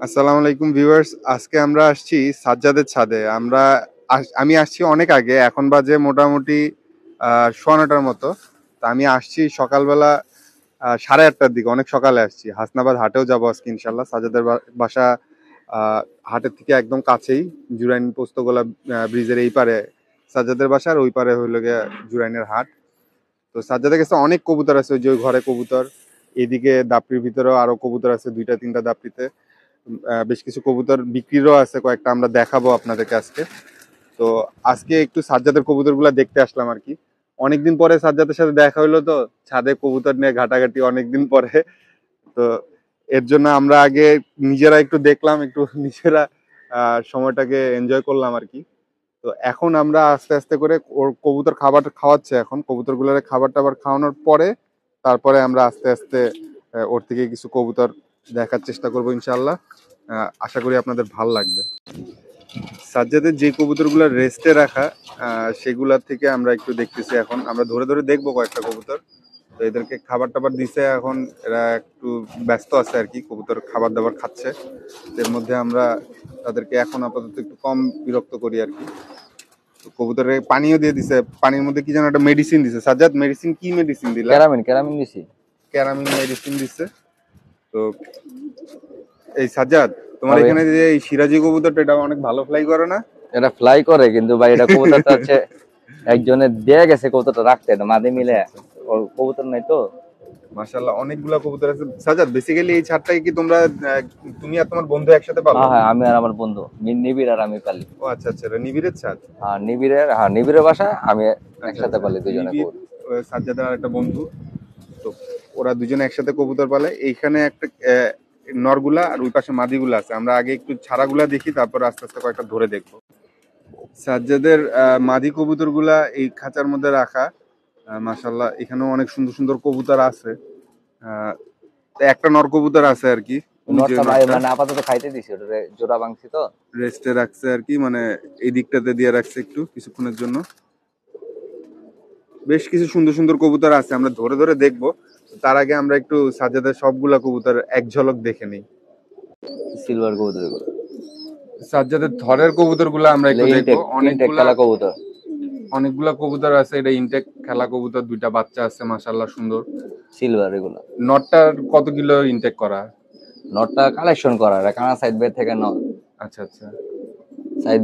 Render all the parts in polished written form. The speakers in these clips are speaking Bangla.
আসসালামু আলাইকুম ভিউয়ার্স, আজকে আমরা আসছি সাজ্জাদের ছাদে। আমি আসছি অনেক আগে, এখন বাজে মোটামুটি 9:15টার মতো। তো আমি আসছি সকালবেলা 8:30টার দিকে, অনেক সকালে আসছি। হাসনাবাদ হাটেও যাবো আজকে ইনশাল্লাহ। সাজ্জাদের বাসা হাটের থেকে একদম কাছেই, জুরাইন পোস্তগোলা ব্রিজের এই পারে সাজ্জাদের বাসা, আর ওই পারে হইলো গিয়ে জুরাইনের হাট। তো সাজ্জাদের কাছে অনেক কবুতর আছে, ওই যে ওই ঘরে কবুতর, এদিকে দাপড়ির ভিতরেও আরো কবুতর আছে, 2-3টা দাপড়িতে। বেশ কিছু কবুতর বিক্রিরও আছে কয়েকটা, আমরা দেখাবো আপনাদেরকে আজকে। তো আজকে একটু সাজ্জাদের কবুতর গুলা দেখতে আসলাম আর কি। অনেকদিন পরে সাজ্জাদের সাথে দেখা হইলো, তো ছাদে কবুতর নিয়ে ঘাটাঘাটি অনেকদিন পরে। তো এর জন্য আমরা আগে নিজেরা একটু দেখলাম, একটু নিজেরা সময়টাকে এনজয় করলাম আর কি। তো এখন আমরা আস্তে আস্তে করে ওর কবুতর খাবার খাওয়াচ্ছে, এখন কবুতর গুলোর খাবার টাবার খাওয়ানোর পরে তারপরে আমরা আস্তে আস্তে ওর থেকে কিছু কবুতর দেখার চেষ্টা করবো ইনশাল্লাহ। আশা করি আপনাদের ভাল লাগবে। সাজ্জাদের যে কবুতরগুলো রেস্টে রাখা, সেগুলার থেকে আমরা একটু দেখতেছি। এখন আমরা ধরে ধরে দেখবো কয়েকটা কবুতর। তো এদেরকে খাবার টাবার দিছে, এখন এরা একটু ব্যস্ত আছে আর কি, কবুতর খাবার দাবার খাচ্ছে। এর মধ্যে আমরা তাদেরকে এখন আপাতত একটু কম বিরক্ত করি আর কি। তো কবুতরে পানিও দিয়ে দিছে, পানির মধ্যে কি যেন একটা মেডিসিন দিছে। সাজ্জাদ, মেডিসিন কি মেডিসিন দিলা? ক্যারামিন দিছি। ক্যারামিন মেডিসিন দিছে। তো এই সাজ্জাদ, তোমার এখানে যে এই সিরাজি কবুতরটা, এটা অনেক ভালো ফ্লাই করে না? এটা ফ্লাই করে, কিন্তু ভাই এটা কবুতরটা হচ্ছে একজনে দিয়ে গেছে কবুতরটা রাখতে, এটা মাদি মিলে ওর কবুতর নাই তো। মাশাআল্লাহ, অনেকগুলা কবুতর আছে। সাজ্জাদ, বেসিক্যালি এই ছাদটাই কি তোমরা, তুমি আর তোমার বন্ধু একসাথে পালো? হ্যাঁ, আমি আর আমার বন্ধু নিবিড় আর আমি পালি। ও আচ্ছা আচ্ছা, এটা নিবিড়ের ছাদ। নিবিড়ের বাসা আমি আচ্ছা একসাথে আচ্ছা, পালি দুজনে নিবিড় কবুতর। সাজ্জাদের আর একটা বন্ধু। তো ওরা দুজনে একসাথে কবুতর পালে। এইখানে একটা নরগুলা আর ওই পাশে মাদিগুলা আছে। আমরা আগে একটু ছাড়াগুলা দেখি, তারপর আস্তে আস্তে কয়েকটা ধরে দেখবো। সাজ্জাদের মাদি কবুতর গুলা এই খাঁচার মধ্যে রাখা। মাশাল্লাহ, এখানেও অনেক সুন্দর সুন্দর কবুতর আছে। তো একটা নর কবুতর আছে আর কি, নটটা ভাই মানে আপাতত খাইতে দিছি, ওটা জোড়া ভাঙছি তো রেস্টে রাখছে আর কি, মানে এই দিকটাতে দিয়ে রাখছে একটু কিছুক্ষণের জন্য। বেশ কিছু সুন্দর সুন্দর কবুতর আছে, আমরা ধরে ধরে দেখবো। তার আগে আমরা একটু সাজ্জাদের সবগুলা কবুতর এক ঝলক দেখে নিই। সিলভার কবুতর গুলো, সাজ্জাদের থরের কবুতর গুলা আমরা একটু দেখবো। খেলা কবুতর, অনেকগুলা কবুতর আছে। এটা ইনটেক খেলা কবুতর, 2টা বাচ্চা আছে মাশাআল্লাহ সুন্দর। সিলভার এগুলো। নটটার কত কিলো ইনটেক করা? নটটা কালেকশন করা, এটা কানা সাইড বে থেকে নট। আচ্ছা আচ্ছা, সাইড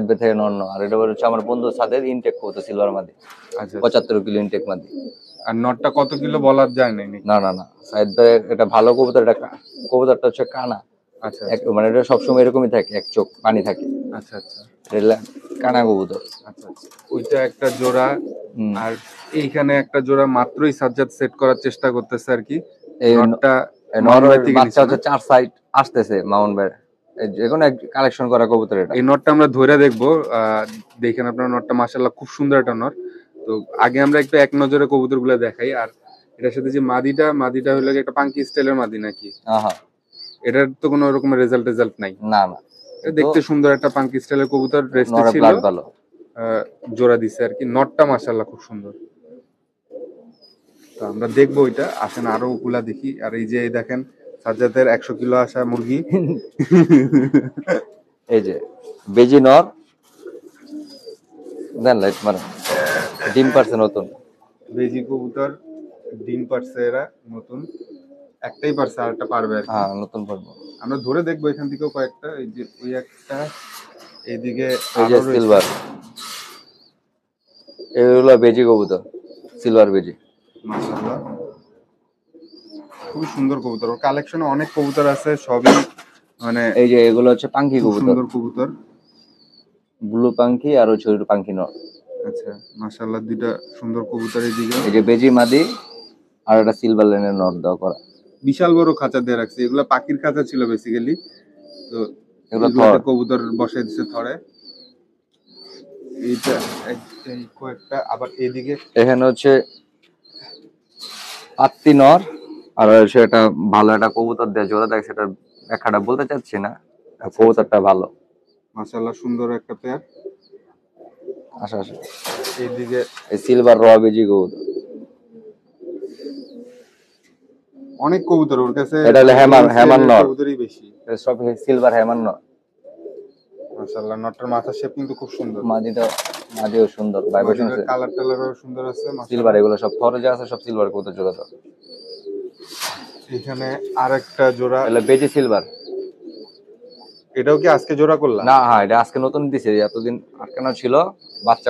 বে থেকে নট। আর এটা হচ্ছে আমার বন্ধু সাথে ইনটেক কবুতর, সিলভার মাদি। আচ্ছা 75 কিলো ইনটেক মাদি। আর নটটা কত কিলো বলা যায় নাই নাকি? না, সাইড বে এটা ভালো কবুতর। এটা কবুতরটা হচ্ছে কানা। আচ্ছা মানে এটা সবসময় এরকমই থাকে, এক চোখ পানি থাকে। আচ্ছা আচ্ছা, কানা কবুতর। আচ্ছা আচ্ছা, ওইটা একটা জোড়া। আর এইখানে একটা জোড়া মাত্রই সাজ্জাদ সেট করার চেষ্টা করতেছে আর কি। এই নটটা বাচ্চা হচ্ছে 4 সাইড আসতেছে মাউন্ট বের, যেকোনো কালেকশন করা কবুতর এটা। এই নটটা আমরা ধরে দেখবো। দেখেন আপনার নটটা মাশাআল্লাহ খুব সুন্দর একটা নট। তো আগে আমরা একটু এক নজরে কবুতর গুলা দেখাই। আর এটার সাথে যে মাদিটা হলো একটা পাঙ্কি স্টাইলের মাদি নাকি? এটার তো কোনো রকমের রেজাল্ট নাই? না, দেখতে সুন্দর একটা পাঙ্কি স্টাইলের কবুতর, রেস্টে ছিল, জোড়া দিছে আর কি। নটটা মাশাআল্লাহ খুব সুন্দর। তো আমরা দেখবো ওইটা, আসেন আরো ওগুলা দেখি। আর এই যে দেখেন সাজ্জাদের 100 কিলো আসা মুরগি। এই যে বেজি নর, দেন লাইট মারে, ডিম পারছে নতুন। বেজি কবুতর ডিম পারছে, এরা নতুন একটাই পারছে, আর একটা পারবে আর কি। হ্যাঁ, নতুন পারবো। আমরা ধরে দেখবো এখান থেকেও কয়েকটা। এই যে ওই একটা, এইদিকে এই যে সিলভার, এগুলো বেজি কবুতর, সিলভার বেজি। মাশাআল্লাহ খুবই সুন্দর কবুতর। ওর কালেকশনে অনেক কবুতর আছে, সবই মানে এই যে এগুলো হচ্ছে পাঙ্কি কবুতর, সুন্দর কবুতর, ব্লু পাঙ্কি আর হচ্ছে পাঙ্কি নর। আচ্ছা মাশাআল্লাহ, 2টা সুন্দর কবুতর। এইদিকে এই যে বেজি মাদি আর একটা সিলভার লাইনের নর দেওয়া করা। বিশাল বড় খাঁচা দিয়ে রাখছে, এগুলা পাখির খাঁচা ছিল বেসিক্যালি। তো এগুলো কবুতর বসাই দিচ্ছে থরে। এইটা এই কয়েকটা। আবার এদিকে এখানে হচ্ছে পাত্তি নর, আর হচ্ছে এটা ভালো একটা কবুতর দিয়ে জোড়া দেয়, সেটা ব্যাখ্যাটা বলতে চাচ্ছি না। কবুতরটা ভালো মাশাআল্লাহ, সুন্দর একটা পেয়ার। আচ্ছা, এইদিকে এই সিলভার র বেজি কবুতর। অনেক কবুতর ওর কাছে, এটা হলো হ্যামার নর, কবুতরই বেশি। সব সিলভার হ্যামার নর। মাশাআল্লাহ, নটটার মাথার শেপ কিন্তু খুব সুন্দর। মাদিও সুন্দর, ভাইব্রেশন আছে, কালার টালারও সুন্দর আছে সিলভার। মাশাআল্লাহ। এগুলো সব থরে যা আছে সব সিলভার কবুতর জোড়া তো। এখানে আরেকটা জোড়া, এগুলো বেজি সিলভার। এটাও কি আজকে জোড়া করলাম? না, হ্যাঁ, এটা আজকে নতুন দিছে, এতদিন আটকানো ছিল। বাচ্চা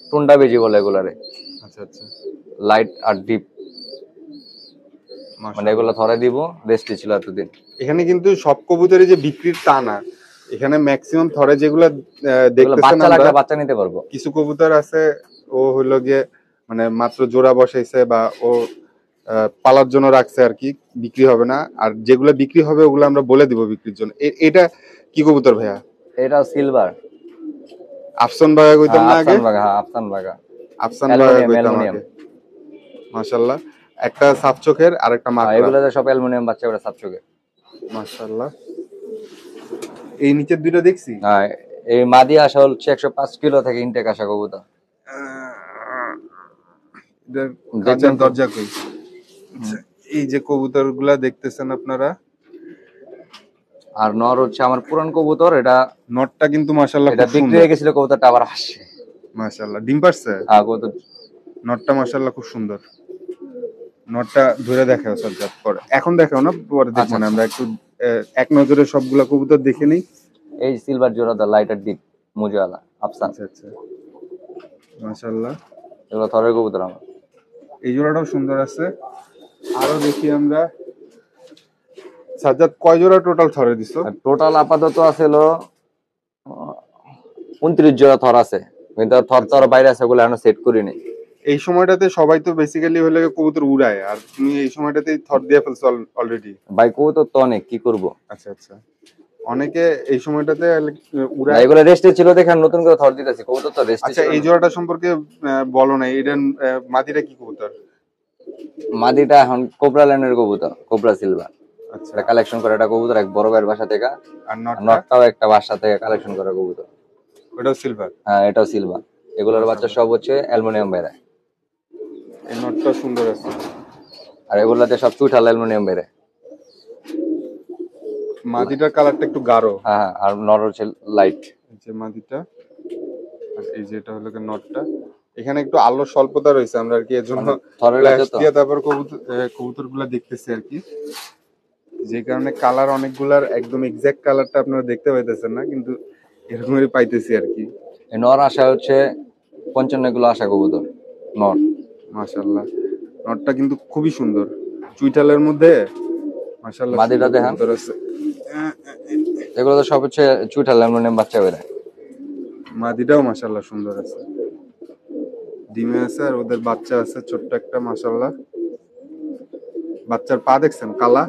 টুন্ডা বেজি বলে এগুলারে। আচ্ছা আচ্ছা, লাইট আর ডিপ, মানে এগুলো থরে দিব, রেস্টে ছিল এতদিন। এখানে কিন্তু সব কবুতরই যে বিক্রির তা না, এখানে ম্যাক্সিমাম থরে যেগুলো দেখতেছেন আমরা, বাচ্চা নিতে পারবো। কিছু কবুতর আছে ও হলো গিয়ে মানে মাত্র জোড়া বসাইছে বা ও পালার জন্য রাখছে আর কি, বিক্রি হবে না। আর যেগুলো বিক্রি হবে ওগুলো আমরা বলে দিব বিক্রির জন্য। এটা কি কবুতর ভাইয়া? এটাও সিলভার। আফসান বাগা কইতাম না আগে? আফসান বাগা কইতাম আগে। মাশাআল্লাহ, একটা সাপ চোখের আর একটা মাকড়া। এগুলোতে সব অ্যালুমিনিয়াম বাচ্চা, ওটা সাপ চোখের। মাশাআল্লাহ, এই নিচের দুটো দেখছি। হ্যাঁ, এই মাদি আসা হচ্ছে 105 কিলো থেকে ইনটেক আসা কবুতর। দেখবেন দরজা কই। এই যে কবুতর গুলা দেখতেছেন আপনারা, আর নর হচ্ছে আমার পুরান কবুতর। এটা নটটা কিন্তু মাশাআল্লাহ এটা বিক্রি হয়ে গেছিল, কবুতরটা আবার আসছে। মাশাআল্লাহ, ডিম পারছে। হ্যাঁ, কবুতর নটটা মাশাআল্লাহ খুব সুন্দর। নটটা ধরে দেখাও সাজ্জাদ, পরে এখন দেখাও না, পরে দেখবো না, আমরা একটু এক নজরে সবগুলা কবুতর দেখে নেই। এই সিলভার জোড়া দা লাইটার ডিপ মুজালা আফসান। আচ্ছা আচ্ছা, মাশাআল্লাহ, এগুলো থরের কবুতর আমার। এই জোড়াটাও সুন্দর আছে। আরো দেখি আমরা, সাজ্জাদ কয় জোড়া টোটাল থরে দিছো? টোটাল আপাতত আছে হলো 29 জোড়া থর আছে, কিন্তু থর বাইরে আছে, ওগুলো এখনো সেট করিনি। এই সময়টাতে সবাই তো বেসিক্যালি হলে কবুতর উড়ায়, আর তুমি এই সময়টাতে থর দিয়ে ফেলছো অলরেডি। ভাই কবুতর তো অনেক, কি করব। আচ্ছা আচ্ছা, অনেকে এই সময়টাতে উড়ায়। এগুলো রেস্টে ছিল দেখে নতুন করে থর দিতেছি, কবুতর তো রেস্টে। আচ্ছা, এই জোড়াটা সম্পর্কে বলো না, এটা মাদিটা কি কবুতর? মাদিটা এখন কোবরা ল্যান্ডের কবুতর, কোবরা সিলভার। আচ্ছা, এটা কালেকশন করে একটা কবুতর এক বড় ভাইয়ের বাসা থেকে। আর নটটাও একটা বাসা থেকে কালেকশন করা কবুতর। ওটাও সিলভার? হ্যাঁ, এটাও সিলভার। এগুলোর বাচ্চা সব হচ্ছে অ্যালুমিনিয়াম বেড়ে। এই নটটা সুন্দর আছে। আর এগুলাতে সব চুইঠাল অ্যালুমিনিয়াম বেড়ে। মাদিটার কালারটা একটু গাঢ়। হ্যাঁ, আর নর হচ্ছে লাইট। এই যে মাদিটা, আর এই যে এটা হলো নটটা। এখানে একটু আলো স্বল্পতা রয়েছে, আমরা আর কি এর জন্য ফ্ল্যাশ দিয়ে তারপর কবুতরগুলা দেখতেছি আর কি, যে কারণে কালার অনেকগুলার একদম এক্সাক্ট কালারটা আপনারা দেখতে পাইতেছেন না, কিন্তু এরকমই পাইতেছি আর কি। নর আশা হচ্ছে 55 কিলো আশা কবুতর নর। মাশাআল্লাহ, নটটা কিন্তু খুবই সুন্দর, চুইঠালের মধ্যে মাশাআল্লাহ। মাদিটা দেখেন, এগুলো তো সব হচ্ছে চুইঠাল অ্যালুমিনিয়াম বাচ্চা বেড়ে। মাদিটাও মাশাআল্লাহ সুন্দর আছে, ডিমে আছে, আর ওদের বাচ্চা আছে ছোট্ট একটা মাশাআল্লাহ। বাচ্চার পা দেখছেন কালা,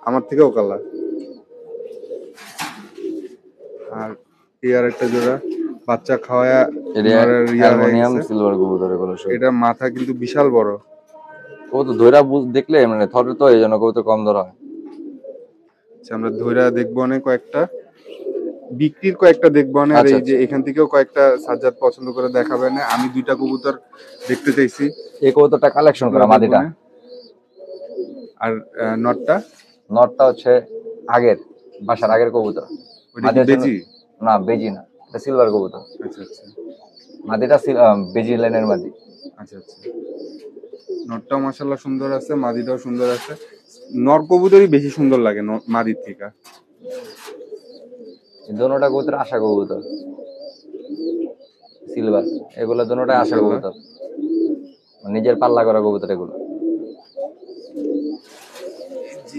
আমার থেকেও কালা। আর এই আর একটা জোড়া বাচ্চা খাওয়ায়া অ্যালুমিনিয়াম সিলভার কবুতর। এগুলো সব, এটা মাথা কিন্তু বিশাল বড়। কবুতর ধইরা দেখলে মানে থরে তো এইজন্য কবুতর কম ধরা হয়। আচ্ছা, আমরা ধইরা দেখবো না, কয়েকটা বিক্রির কয়েকটা দেখবো না। আর এই যে এখান থেকেও কয়েকটা সাজ্জাদ পছন্দ করে দেখাবে না। আমি দুইটা কবুতর দেখতে চাইছি। এই কবুতরটা কালেকশন করা মাদিটা। আর নটটা হচ্ছে আগের বাসার আগের কবুতর। বেজি? না, বেজি না, এটা সিলভার কবুতর। আচ্ছা আচ্ছা, মাদিটা বেজি লাইনের মাদি। আচ্ছা আচ্ছা, নটটাও মাশাআল্লাহ সুন্দর আছে, মাদিটাও সুন্দর আছে। নর কবুতরই বেশি সুন্দর লাগে মাদির থেকে। দোনোটা কবুতর আশা কবুতর সিলভার। এগুলো দোনোটাই আশা কবুতর, নিজের পাল্লা করা কবুতর এগুলো।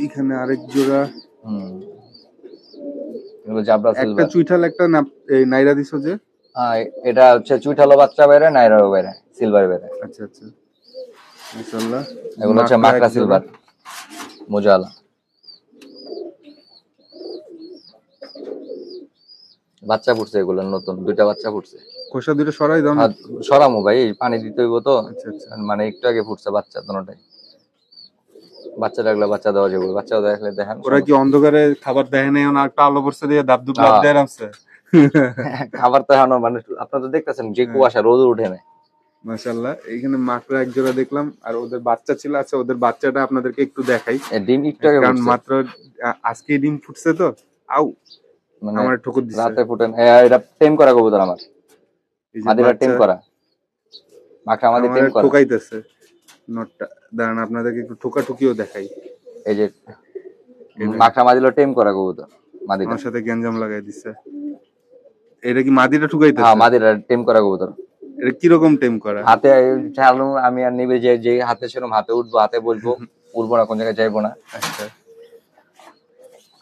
এখানে আরেক জোড়া, জাবরা সিলভার। একটা চুইঠাল, একটা এই নাইরা দিছো যে? এটা হচ্ছে চুইঠালো বাচ্চা বাইরে, নাইরাও বাইরে, সিলভার বাইরে। আচ্ছা আচ্ছা, মাশাআল্লাহ। এগুলো হচ্ছে মাকড়া সিলভার মুজালা। বাচ্চা ফুটছে, এগুলো নতুন দুইটা বাচ্চা ফুটছে। খোসা দুটো সরাই দাও না। সরামু ভাই, পানি দিতে হইব তো। আচ্ছা আচ্ছা, মানে একটু আগে ফুটছে বাচ্চা দুটোটাই। বাচ্চা রাখলে বাচ্চা দেওয়া যাবে, বাচ্চা দেখলে দেখেন। ওরা কি অন্ধকারে খাবার দেয় না, একটা আলো পড়ছে দিয়ে দাব দুব দেয় রাখছে? খাবার তো এখন মানে আপনারা তো দেখতেছেন যে কুয়াশা, রোদ উঠে না, মাশাআল্লাহ। এইখানে মাকড়া এক জোড়া দেখলাম, আর ওদের বাচ্চা ছিল। আচ্ছা, ওদের বাচ্চাটা আপনাদেরকে একটু দেখাই, ডিম একটু আগে কারণ ফুটছে, মাত্র আজকে ডিম ফুটছে তো। আউ, মানে আমার ঠুকুর দিচ্ছে। রাতে ফুটেন। এটা টেম করা কবুতর আমার, এই যে মাদিরা টেম বাচ্চা করা, মাকড়া আমাদের আমার টেম করা। ঠোকাইতেছে নটটা। দাঁড়ান, আপনাদেরকে একটু ঠোকাঠুকিও দেখাই। এই যে এই দেখেন, মাকড়া মাদিরা টেম করা কবুতর, মাদিরা। আমার সাথে গ্যাঞ্জাম লাগাই দিচ্ছে। এটা কি মাদিটা হ্যাঁ, ঠুকাইতেছে? মাদিরা টেম করা কবুতর। এটা কিরকম টেম করা? হাতে চালু আমি আর নিবে, যে যে হাতে সেরকম হাতে উঠবো, হাতে বসবো, উঠবো না, কোন জায়গায় যাইবো না। আচ্ছা,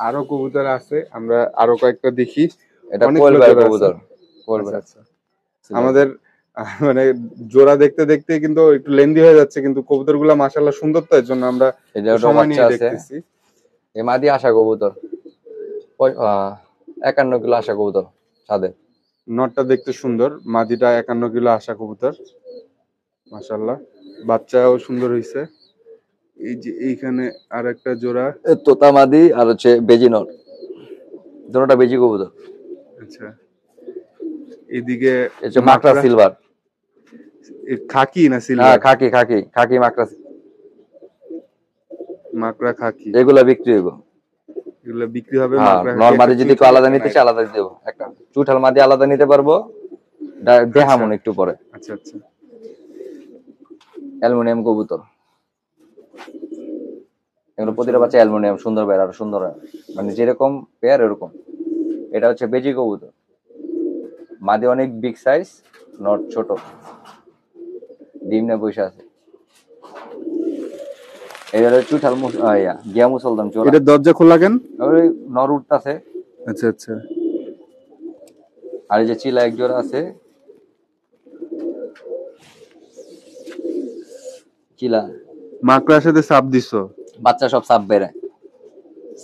আরো কবুতর আছে, আমরা আরো কয়েকটা দেখি। এটা কোয়েল অনেকগুলো বেড়া জোড়া আছে। কবুতর, কোয়েল আচ্ছা বেড়া। আচ্ছা, আমাদের মানে জোড়া দেখতে দেখতে কিন্তু একটু লেন্দি হয়ে যাচ্ছে, কিন্তু কবুতর গুলা মাশাআল্লাহ সুন্দর, তো এর জন্য আমরা এই যে ওটা সময় বাচ্চা নিয়ে আছে, দেখতেছি। এই মাদি আশা কবুতর, 51 কিলো আশা কবুতর ছাদে। নটটা দেখতে সুন্দর, মাদিটা 51 কিলো আশা কবুতর মাশাআল্লাহ। বাচ্চাও সুন্দর হইছে। এই যে এইখানে আর একটা জোড়া। তোতা মাদি আর হচ্ছে বেজি নর, দুটোটা বেজি কবুতর। আচ্ছা, এদিকে হচ্ছে মাকড়া সিলভার। খাকি না হ্যাঁ, সিলভার? খাকি খাকি খাকি মাকড়া। মাকড়া খাকি, এগুলা বিক্রি হইব। এগুলো বিক্রি হবে। হ্যাঁ, মাকড়া খাকি নর মাদি একটা যদি একটু চুইঠাল, আলাদা একটা নিতে চাই নাইরা। আলাদা দেবো, একটা চুঠাল মাদি আলাদা নিতে পারবো, আচ্ছা দেহামন একটু পরে। আচ্ছা আচ্ছা, অ্যালুমিনিয়াম কবুতর, এগুলো প্রতিটা মাশাআল্লাহ। বাচ্চা অ্যালুমিনিয়াম, সুন্দর পেয়ার, আর সুন্দর হয়। মানে যেরকম পেয়ার এরকম। এটা হচ্ছে বেজি কবুতর, মাদি অনেক বিগ সাইজ, নট ছোট, ডিম না বসে আছে। এটা হচ্ছে চুঠাল গিয়া মুসলদাম চোরা। এটা দরজা খোলা কেন? ওই নর উঠতাছে। আচ্ছা আচ্ছা, আর এই যে চিলা এক জোড়া আছে, চিলা মাকড়ার সাথে সাপ দিছো? বাচ্চা সব সাপ বেড়ায়,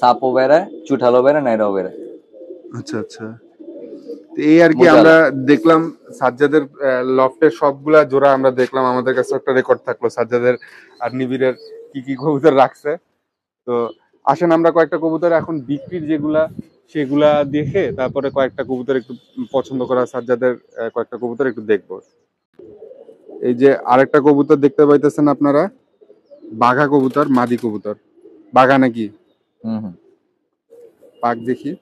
সাপও বেড়ায়, চুঠালও বেড়ায়, নাইরাও বেড়ায়। আচ্ছা আচ্ছা, তো এই আর কি মোজালা। আমরা দেখলাম সাজ্জাদের লফটের সবগুলা জোড়া আমরা দেখলাম। আমাদের কাছে একটা রেকর্ড থাকলো সাজ্জাদের আর নিবিড়ের কি কি কবুতর রাখছে। তো আসেন আমরা কয়েকটা কবুতর এখন বিক্রির যেগুলা সেগুলা দেখে তারপরে কয়েকটা কবুতর একটু পছন্দ করা সাজ্জাদের কয়েকটা কবুতর একটু দেখবো। এই যে আরেকটা কবুতর দেখতে পাইতেছেন আপনারা, বাঘা কবুতর, মাদি কবুতর। বাঘা নাকি হম হম, পাক দেখি।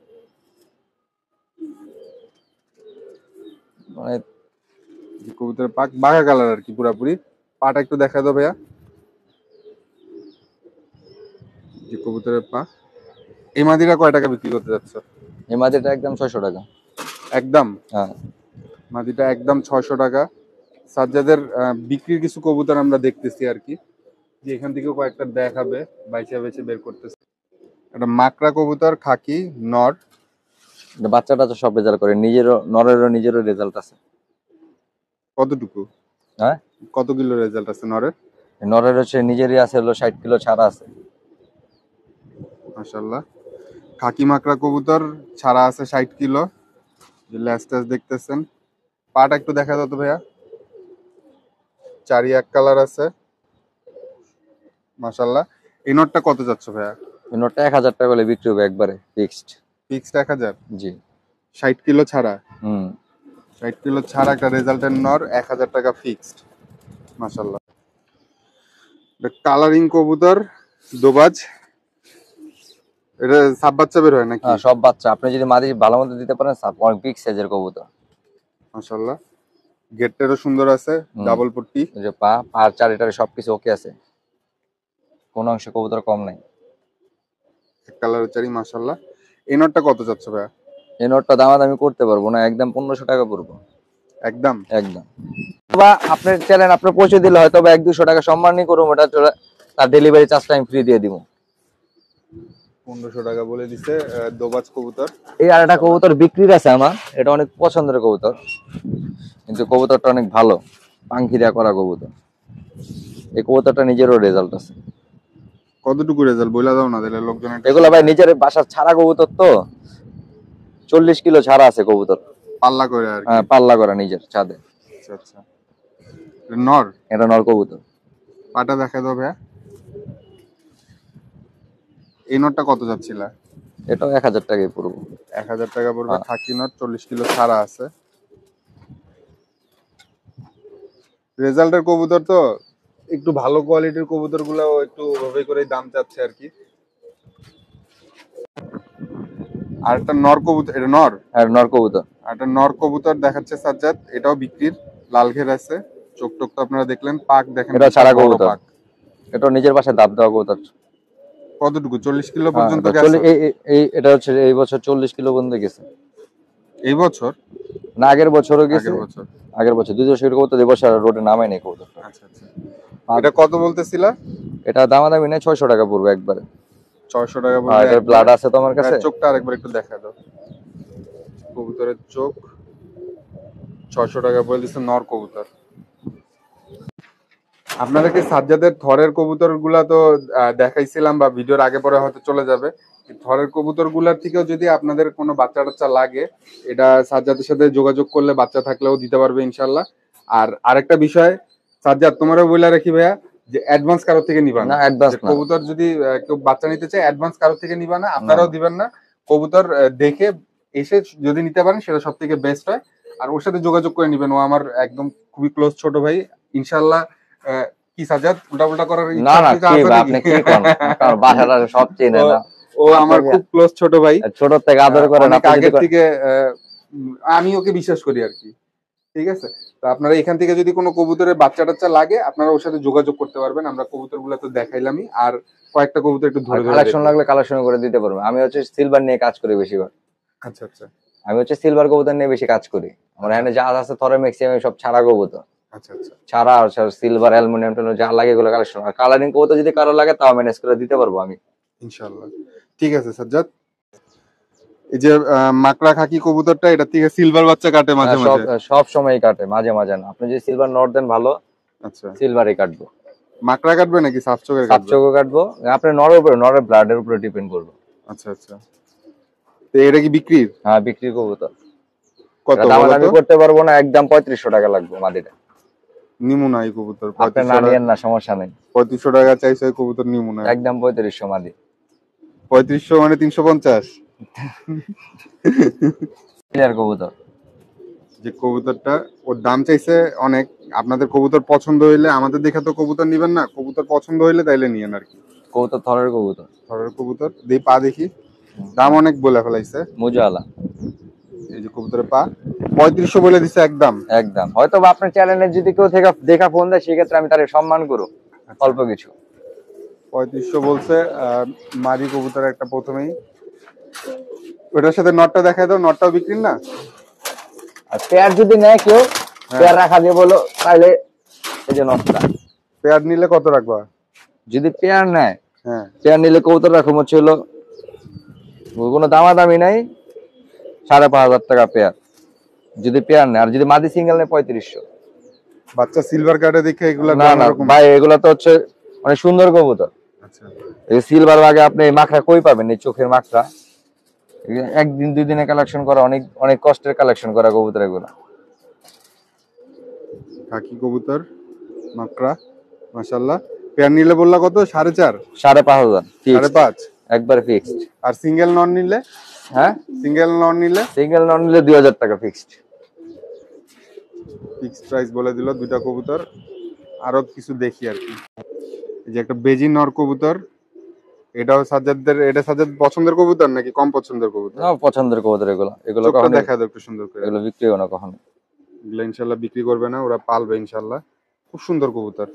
মানে যে কবুতরের পাক বাঘা কালার আর কি পুরাপুরি। পাটা একটু দেখা দাও ভাইয়া। যে কবুতরের পা, এই মাদিরা কয় টাকা বিক্রি করতে যাচ্ছ? এই মাদিটা একদম 600 টাকা। একদম? হ্যাঁ, মাদিটা একদম 600 টাকা। সাজ্জাদের বিক্রির কিছু কবুতর আমরা দেখতেছি আর কি, যে এখান থেকেও কয়েকটা দেখাবে, বাইচা বেছে বের করতেছে। একটা মাকড়া কবুতর, খাকি নর। বাচ্চা টাচ্চা সব রেজাল্ট করে, নিজেরও নরেরও নিজেরও রেজাল্ট আছে। কতটুকু, হ্যাঁ, কত কিলো রেজাল্ট আছে নরের? নরের হচ্ছে নিজেরই আছে, হলো 60 কিলো ছাড়া আছে। মাশাআল্লাহ। খাকি মাকড়া কবুতর ছাড়া আছে 60 কিলো। যে ল্যাস ট্যাস দেখতেছেন। পাটা একটু দেখা দাও তো ভাইয়া। চারি এক কালার আছে মাশাআল্লাহ। এই নটটা কত যাচ্ছে ভাইয়া? এই নোটটা 1000 টাকা হলে বিক্রি হবে একবারে ফিক্সড। ফিক্সড 1000? জি। 60 কিলো ছাড়া? হুম, 60 কিলো ছাড়া একটা রেজাল্টের নর, 1000 টাকা ফিক্সড মাশাআল্লাহ। কালারিং কবুতর, দোবাজ। এটা সাব বাচ্চা বের হয় নাকি? হ্যাঁ, সব বাচ্চা আপনি যদি মাদি ভালো মতো দিতে পারেন, অনেক বিগ সাইজের কবুতর। মাশাআল্লাহ। গেটটারও সুন্দর আছে, হুম, ডাবল পট্টি। এই যে পা আর চারিটারে সবকিছু ওকে আছে, কোনো অংশে কবুতর কম নাই। এক কালারের চারি মাশাআল্লাহ। এই নটটা কত যাচ্ছে ভাইয়া? এই নোটটা দামাদামি করতে পারবো না, একদম 1500 টাকা পড়বো। একদম? একদম। বা আপনার চ্যানেল আপনার পৌঁছে দিলে হয়তো বা 100-200 টাকা সম্মানই করবো, ওটা তার ডেলিভারি চার্জটা আমি ফ্রি দিয়ে দিব। 1500 টাকা বলে দিছে। দোবাজ কবুতর। এই আর একটা কবুতর বিক্রির আছে আমার, এটা অনেক পছন্দের কবুতর, কিন্তু কবুতরটা অনেক ভালো, পাঙ্খি দেওয়া করা কবুতর। এই কবুতরটা নিজেরও রেজাল্ট আছে। কতটুকু রেজাল্ট বইলা দাও না, দিলে লোকজন একটা এগুলো ভাই নিজের বাসার ছাড়া কবুতর তো, 40 কিলো ছাড়া আছে কবুতর। পাল্লা করে আর কি। হ্যাঁ, পাল্লা করা নিজের ছাদে। আচ্ছা আচ্ছা, নর। এটা নর কবুতর। পাটা দেখা দাও ভাইয়া। এই নটটা কত যাচ্ছিল? এটাও 1000 টাকায় পড়বো। 1000 টাকা পড়বে। হ্যাঁ। খাকি নট, 40 কিলো ছাড়া আছে। রেজাল্টের কবুতর তো একটু ভালো কোয়ালিটির কবুতর গুলো একটু ওভাবে করে দাম চাচ্ছে আর কি। আর একটা নর কবুতর, এটা নর, আর নর কবুতর। আর একটা নর কবুতর দেখাচ্ছে সাজ্জাদ, এটাও বিক্রির, লাল ঘের আছে, চোখ টোক তো আপনারা দেখলেন, পাক দেখেন এটা বিশাল ছাড়া বড় কবুতর, পাক। এটা নিজের পাশে দাব দেওয়া কবুতর। কতটুকু, 40 কিলো হ্যাঁ, পর্যন্ত এটা গেছে? এটা হচ্ছে এই বছর 40 কিলো পর্যন্ত গেছে। এই বছর না, আগের বছরও গেছে। আগের বছর? আগের বছর 200 কবুতর, এই বছর রোডে নামাই নেই কবুতর। আচ্ছা আচ্ছা। এটা কত বলতেছিলা? এটা দামাদামি নেই, 600 টাকা পড়বে একবারে। 600 টাকা হ্যাঁ, পড়বে এটার একবারে। ব্লাড আছে তোমার কাছে? চোখটা আরেকবার একটু দেখা দাও, কবুতরের চোখ। 600 টাকা বলে দিচ্ছে নর কবুতর। আপনাদেরকে সাজ্জাদের থরের কবুতর গুলা তো দেখাইছিলাম, বা ভিডিওর আগে পরে হয়তো চলে যাবে। থরের কবুতর গুলার থেকেও যদি আপনাদের কোনো বাচ্চা টাচ্চা লাগে, এটা সাজ্জাদের সাথে যোগাযোগ করলে বাচ্চা থাকলেও দিতে পারবে ইনশাল্লাহ। আর আরেকটা বিষয়, সাজ্জাদ তোমারও বলে রাখি ভাইয়া, যে অ্যাডভান্স কারো থেকে নিবা না, না। অ্যাডভান্স যে না। কবুতর যদি কেউ বাচ্চা নিতে চায়, অ্যাডভান্স কারো থেকে নিবা না, না, আপনারাও না। দিবেন না। কবুতর দেখে এসে যদি নিতে পারেন সেটা সব থেকে বেস্ট হয়। আর ওর সাথে যোগাযোগ করে নিবেন, ও আমার একদম খুবই ক্লোজ ছোট ভাই ইনশাল্লাহ। কি সাজাদ, উল্টা উল্টা করার না, ইচ্ছা না, আপনার কি আছে ভাই, নাকি? আপনি কি করেন? কারণ বাসাটা সব চেনে ও না ও আমার আপনাকে, খুব ক্লোজ ছোট ভাই, ছোট থেকে আদর করেন অনেক আপনি যদি আগের থেকে। আমি ওকে বিশ্বাস করি আর কি। ঠিক আছে, তো আপনারা এখান থেকে যদি কোনো কবুতরের বাচ্চা টাচ্চা লাগে, আপনারা ওর সাথে যোগাযোগ করতে পারবেন। আমরা কবুতর গুলো তো দেখাইলামই, আর কয়েকটা কবুতর একটু আর ধরে ধরে কালেকশন দেখবো। লাগলে কালেকশন করে দিতে পারবো। আমি হচ্ছে সিলভার নিয়ে কাজ করি বেশিরভাগ। আচ্ছা আচ্ছা আমি হচ্ছে সিলভার কবুতর নিয়ে বেশি কাজ করি। আমার আচ্ছা এখানে যা আছে থরে ম্যাক্সিমাম সব ছাড়া কবুতর। আচ্ছা আচ্ছা। ছাড়া আর সিলভার অ্যালুমিনিয়াম যা লাগে এগুলো কালেকশন। আর কালারিং কবুতর যদি কারো লাগে তাও ম্যানেজ করে দিতে পারবো আমি। ইনশাল্লাহ। ঠিক আছে সাজ্জাদ, এই যে মাকড়া খাকি কবুতরটা, এটা থেকে সিলভার বাচ্চা কাটে মাঝে সব মাঝে। সব সময় কাটে, মাঝে মাঝে না। আপনি যদি সিলভার নট দেন ভালো, আচ্ছা, সিলভারই কাটবো। মাকড়া কাটবে নাকি সাফ চোখের সাত কাটবে? চোখও কাটবো। আপনার নরের উপরে, নরের ব্লাডের উপরে ডিপেন্ড করবো। আচ্ছা আচ্ছা। তো এটা কি বিক্রির? হ্যাঁ, বিক্রি কবুতর। কত বলো দামাদামি তো? করতে পারবো না, একদম 3500 টাকা লাগবে মাদিটা। নিমু না এই কবুতর, আপনি 3500 না টাকা। নিয়েন না, সমস্যা নেই। 3500 টাকা চাইছে ওই কবুতর, নিমু না। একদম 3500 মাদি। 3500 মানে 350। ক্লিয়ার কবুতর। যে কবুতরটা, ওর দাম চাইছে অনেক। আপনাদের কবুতর পছন্দ হইলে, আমাদের দেখে তো কবুতর নিবেন না, কবুতর পছন্দ হইলে তাইলে নিয়েন আর কি। কবুতর থরের কবুতর। ঘরের কবুতর দিয়ে পা দেখি, দাম অনেক বলে ফেলাইছে। মুজালা। এই যে কবুতরের পা 3500 বলে দিছে একদম। একদম, হয়তো বা আপনার চ্যানেলে যদি কেউ থেকে দেখা ফোন দেয়, সেক্ষেত্রে আমি তার সম্মান করব অল্প কিছু। 3500 বলছে। মাদি কবুতর একটা প্রথমেই, ওটার সাথে নটটা দেখায় দাও, নটটাও বিক্রি না? আর পেয়ার যদি নেয় কেউ, পেয়ার রাখা দিয়ে বলো তাহলে। এই যে নটটা, পেয়ার নিলে কত রাখবা? যদি পেয়ার নেয়, হ্যাঁ, পেয়ার নিলে কবুতর রাখুম হচ্ছে হলো, কোনো দামাদামি নাই, 5500 টাকা পেয়ার যদি পেয়ার নেয়। আর যদি মাদি সিঙ্গেল নেয় 3500। বাচ্চা সিলভার কার্ডে দেখে এগুলা না, না অন্যরকম। ভাই, এগুলা তো হচ্ছে অনেক সুন্দর কবুতর। আচ্ছা, এই সিলভার বাগে আপনি এই মাখরা কই পাবেন? এই চোখের মাখরা একদিন দুই দিনে কালেকশন করা, অনেক অনেক কষ্টের কালেকশন করা কবুতর এগুলো। খাকি কবুতর মাকড়া, মাশাআল্লাহ। পেয়ার নিলে বললা কত? 4.5? 5500 5.5 একবার ফিক্সড। আর সিঙ্গেল নন নিলে? হ্যাঁ, সিঙ্গেল নন নিলে? সিঙ্গেল নন নিলে 2000 টাকা ফিক্সড। ফিক্সড প্রাইস বলে দিল দুইটা কবুতর। আরো কিছু দেখি আর কি। এই যে একটা বেজি নর কবুতর, এটাও সাজ্জাদদের, এটা সাজ্জাদ পছন্দের কবুতর নাকি কম পছন্দের কবুতর? না, পছন্দের কবুতর এগুলো। এগুলো চোখটা কখনো, দেখা দাও একটু সুন্দর করে। এগুলো বিক্রি হবে না কখনো। এগুলো ইনশাল্লাহ বিক্রি করবে না, ওরা পালবে ইনশাল্লাহ। খুব সুন্দর কবুতর।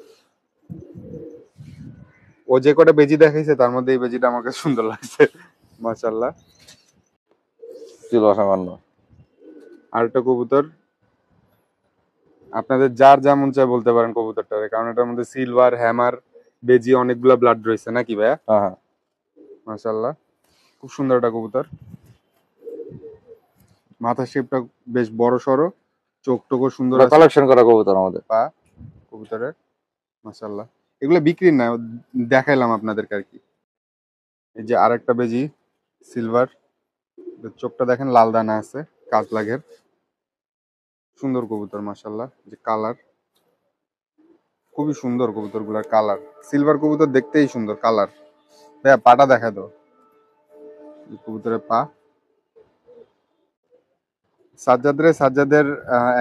ও যে কটা বেজি দেখাইছে তার মধ্যে এই বেজিটা আমার কাছে সুন্দর লাগছে, মাশাআল্লাহ। ছিল অসামান্য। আর একটা কবুতর, আপনাদের যার যেমন চায় বলতে পারেন কবুতরটারে, কারণ এটার মধ্যে সিলভার, হ্যামার, বেজি অনেকগুলা ব্লাড রয়েছে নাকি ভাইয়া? হ্যাঁ, হ্যাঁ। মাশাআল্লাহ, খুব সুন্দর একটা কবুতর। মাথা শেপটা বেশ বড় সড়ো, চোখ টোকও সুন্দর আছে। কালেকশন করা কবুতর আমাদের। পা কবুতরের, মাশাআল্লাহ। এগুলো বিক্রি না, দেখাইলাম আপনাদেরকে আর কি। এই যে আরেকটা বেজি সিলভার, চোখটা দেখেন লাল দানা আছে, কাজ লাগের, সুন্দর কবুতর মাশাআল্লাহ। যে কালার খুবই সুন্দর, কবুতর গুলার কালার। সিলভার কবুতর দেখতেই সুন্দর কালার। ভাইয়া পাটা দেখা দাও, কবুতরের পা। সাজ্জাদের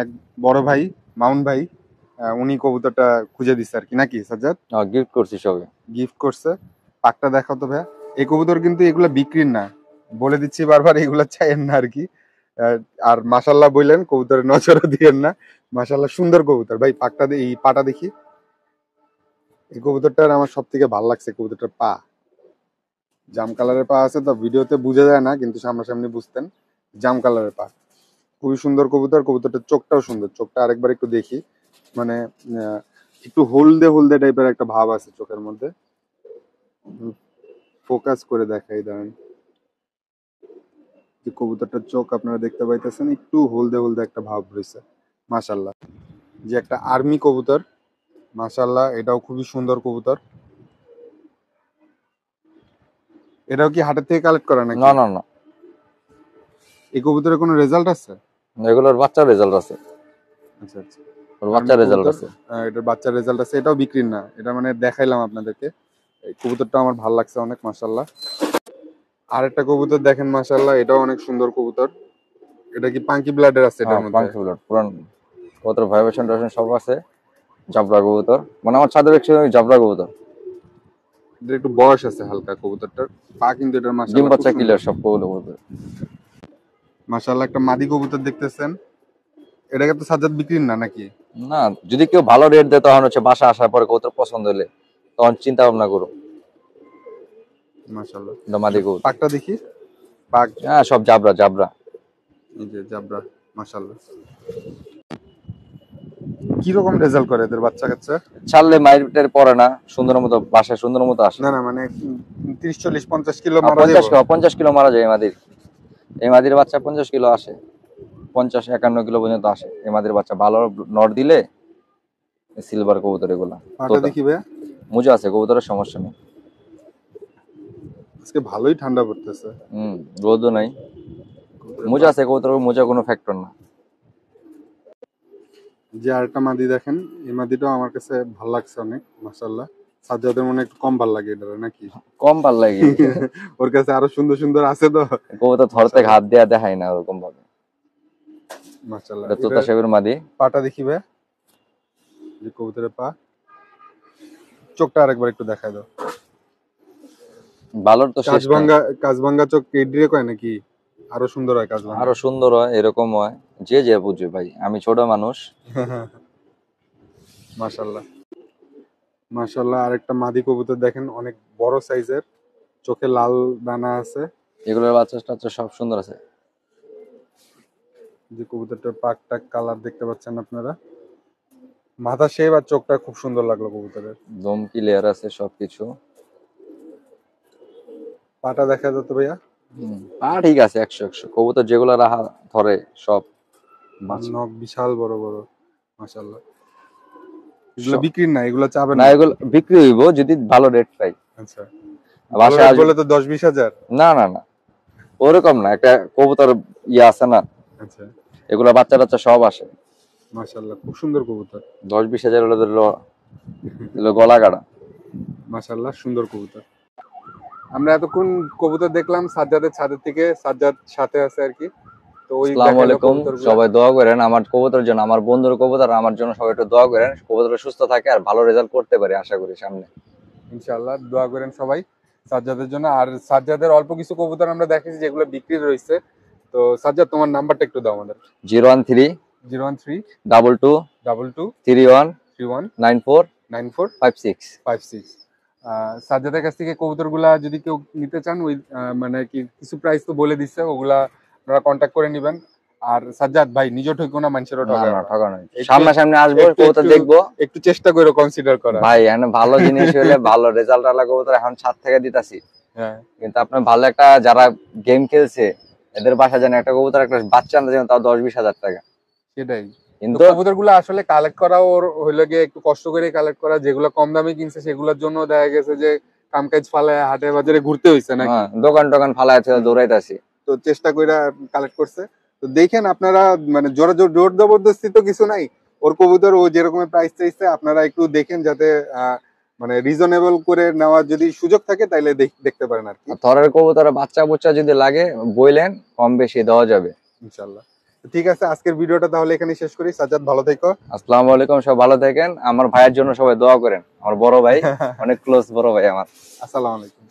এক বড় ভাই, মাউন ভাই, উনি কবুতরটা খুঁজে দিচ্ছে আর কি, নাকি সাজ্জাদ? গিফট করছি সবে। গিফট করছে। পাকটা দেখাও তো ভাইয়া। এই কবুতর কিন্তু এগুলা বিক্রির না, বলে দিচ্ছি বারবার, এগুলা চাইেন না আর কি। আর মাশাল্লাহ বললেন, কবুতরের নজরও দিয়েন না। মাশাল্লাহ সুন্দর কবুতর ভাই। পাকটা এই পাটা দেখি। এই কবুতরটার আমার সব থেকে ভালো লাগছে কবুতরটার পা। জাম কালারের পা আছে তো, ভিডিওতে বোঝা যায় না, কিন্তু সামনাসামনি বুঝতেন। জাম কালারের পা, খুবই সুন্দর কবুতর। কবুতরটার চোখটাও সুন্দর। চোখটা আরেকবার একটু দেখি, মানে একটু হলদে হলদে টাইপের একটা ভাব আছে চোখের মধ্যে। ফোকাস করে দেখাই দাঁড়ান। যে কবুতরটার চোখ আপনারা দেখতে পাইতেছেন, একটু হলদে হলদে একটা ভাব রয়েছে। মাশাল্লাহ, যে একটা আর্মি কবুতর। মাশাল্লাহ, এটাও খুবই সুন্দর কবুতর। এটাও কি হাটের থেকে কালেক্ট করা নাকি? না না না, এই কবুতরের কোনো রেজাল্ট আছে? এগুলোর বাচ্চার রেজাল্ট আছে। আচ্ছা আচ্ছা, ওর বাচ্চার রেজাল্ট আছে। এটার বাচ্চার রেজাল্ট আছে। এটাও বিক্রির না, এটা মানে দেখাইলাম আপনাদেরকে। এই কবুতরটা আমার ভালো লাগছে অনেক, মাশাল্লাহ। আর একটা কবুতর দেখেন, মাশাল্লাহ, এটাও অনেক সুন্দর কবুতর। এটা কি পাঙ্কি ব্লাডের আছে এটার মধ্যে? পাঙ্কি ব্লাড পুরান কবুতর, ভাইব্রেশন টাইব্রেশন সব আছে। জাবরা কবুতর, মানে আমার ছাদের একটু জাবরা কবুতর। এটার একটু বয়স আছে হালকা কবুতরটার। পা কিন্তু এটার ডিম মাশাল্লাহ বাচ্চা ক্লিয়ার সব কবুতর। মাশাল্লাহ একটা মাদি কবুতর দেখতেছেন। এটাকে তো সাজ্জাদ বিক্রির না নাকি? না, যদি কেউ ভালো রেট দেয় তখন হচ্ছে বাসা আসার পরে কবুতর পছন্দ হলে তখন চিন্তা ভাবনা করো। মাশাল্লাহ, মাদি কবুতর। পাকটা দেখি। পাক, হ্যাঁ সব জাবরা জাবরা। এই যে জাবরা, মাশাল্লাহ। কি রকম রেজাল্ট করে এদের বাচ্চা কাচ্চা? ছাড়লে মাইটের পরে না, সুন্দর মতো বাসায় সুন্দর মতো আসে। না না, মানে 30-40-50 কিলো মারা যায়। 50 কিলো মারা যায় এই মাদির বাচ্চা 50 কিলো আসে, 50-51 কিলো পর্যন্ত আসে এই মাদির বাচ্চা। ভালো নট দিলে সিলভার কবুতর এগুলা। পাটা দেখি ভাইয়া। মোজা আছে কবুতরের, সমস্যা নেই। আজকে ভালোই ঠান্ডা পড়তেছে। রোদও নাই, মোজা আছে কবুতর, মোজা কোনো ফ্যাক্টর না। যে আরেকটা মাদি দেখেন, এই মাদিটাও আমার কাছে ভালো লাগছে অনেক, মাশাল্লাহ। সাজ্জাদের মনে একটু কম ভালো লাগে এটা নাকি? কম ভাল লাগে। ওর কাছে আরো সুন্দর সুন্দর আছে তো। কবুতর ধরতে হাত দেয়া দেখায় না ওরকম ভাবে। মাশাল্লাহ, তোতা সাহেবের মাদি। পাটা দেখি ভাই। যে কবুতরের পা, চোখটা আরেকবার একটু দেখায় দাও। ভালোর তো শেষ নাই। কাজভাঙ্গা চোখ কেড্রিয়ে কয় নাকি? আরো সুন্দর হয় কাজভাঙ্গা। আরো সুন্দর হয়, এরকম হয়, যে যে বুঝে ভাই, আমি ছোট মানুষ। মাশাল্লাহ, মাশাল্লাহ। আরেকটা মাদি কবুতর দেখেন, অনেক বড় সাইজের, চোখে লাল দানা আছে। এগুলোর বাচ্চা টাচ্চা সব সুন্দর আছে। যে কবুতরটার পাকটা কালার দেখতে পাচ্ছেন আপনারা, মাথা শেপ আর চোখটা খুব সুন্দর লাগলো কবুতরের। দম ক্লিয়ার আছে সবকিছু। পাটা দেখা যেত ভাইয়া। পা ঠিক আছে 100-100। কবুতর যেগুলো রাহা ধরে সব নখ বিশাল বড় বড়, মাশাআল্লাহ। এগুলো বিক্রির না, এগুলো চাবেন না, এগুলো বিক্রি হইব যদি ভালো রেট পাই। আচ্ছা, বাসায় বলে তো 10-20 হাজার। না না না, ওরকম না, একটা কবুতর ইয়ে আছে না। আচ্ছা, এগুলা বাচ্চা টাচ্চা সব আসে। মাশাআল্লাহ, খুব সুন্দর কবুতর। 10-20 হাজার হলে ধরলো গলা কাটা। মাশাআল্লাহ, সুন্দর কবুতর। আমরা এতক্ষণ কবুতর দেখলাম সাজ্জাদের ছাদের থেকে, সাজ্জাদ সাথে আছে আর কি। তো ওই আসসালামু আলাইকুম, সবাই দোয়া করেন আমার কবুতরের জন্য, আমার বন্ধুর কবুতর আমার জন্য সবাই একটু দোয়া করেন, কবুতর সুস্থ থাকে আর ভালো রেজাল্ট করতে পারে আশা করি সামনে। ইনশাআল্লাহ দোয়া করেন সবাই সাজ্জাদের জন্য। আর সাজ্জাদের অল্প কিছু কবুতর আমরা দেখেছি যেগুলো বিক্রি রয়েছে। তো সাজ্জাদ, তোমার নাম্বারটা একটু দাও আমাদের। 013 013 22 22 31 31 94 94 56। 56। সাজ্জাদের কাছ থেকে কবুতরগুলা যদি কেউ নিতে চান, ওই মানে কি কিছু প্রাইস তো বলে দিচ্ছে, ওগুলা আপনারা কন্ট্যাক্ট করে নেবেন। আর সাজ্জাদ ভাই, নিজে ঠকো না, মানুষেরও ঠকায় না। ঠকা নাই, সামনাসামনি আসবো, কবুতর দেখবো, একটু চেষ্টা করে কনসিডার করা ভাই। এখন ভালো জিনিস হলে ভালো রেজাল্ট আলা কবুতর এখন ছাদ থেকে দিতাছি। হ্যাঁ, কিন্তু আপনার ভালো একটা, যারা গেম খেলছে এদের বাসা জানে একটা কবুতর একটা বাচ্চা আনতে যেন তাও 10-20 হাজার টাকা। সেটাই। কিন্তু কবুতরগুলো আসলে কালেক্ট করা ওর হইলে গিয়ে একটু কষ্ট করে কালেক্ট করা। যেগুলো কম দামে কিনছে সেগুলোর জন্য দেখা গেছে যে কামকাজ ফালায় হাটে বাজারে ঘুরতে হইছে নাকি, দোকান টোকান ফালায় দৌড়াইতাছি। তো চেষ্টা করে কালেক্ট করছে। তো দেখেন আপনারা, মানে জোর জবরদস্তি তো কিছু নাই। ওর কবুতর ও যেরকম প্রাইস চাইছে, আপনারা একটু দেখেন যাতে মানে রিজনেবল করে নেওয়ার যদি সুযোগ থাকে তাইলে দেখতে পারেন আর কি। থরের কবুতরের বাচ্চা বুচ্চা যদি লাগে বইলেন, কম বেশি দেওয়া যাবে ইনশাআল্লাহ। ঠিক আছে, আজকের ভিডিওটা তাহলে এখানে শেষ করি। সাজ্জাদ, ভালো থেকো। আসসালামু আলাইকুম, সব ভালো থাকেন। আমার ভাইয়ের জন্য সবাই দোয়া করেন, আমার বড় ভাই, অনেক ক্লোজ বড় ভাই আমার। আসসালামু আলাইকুম।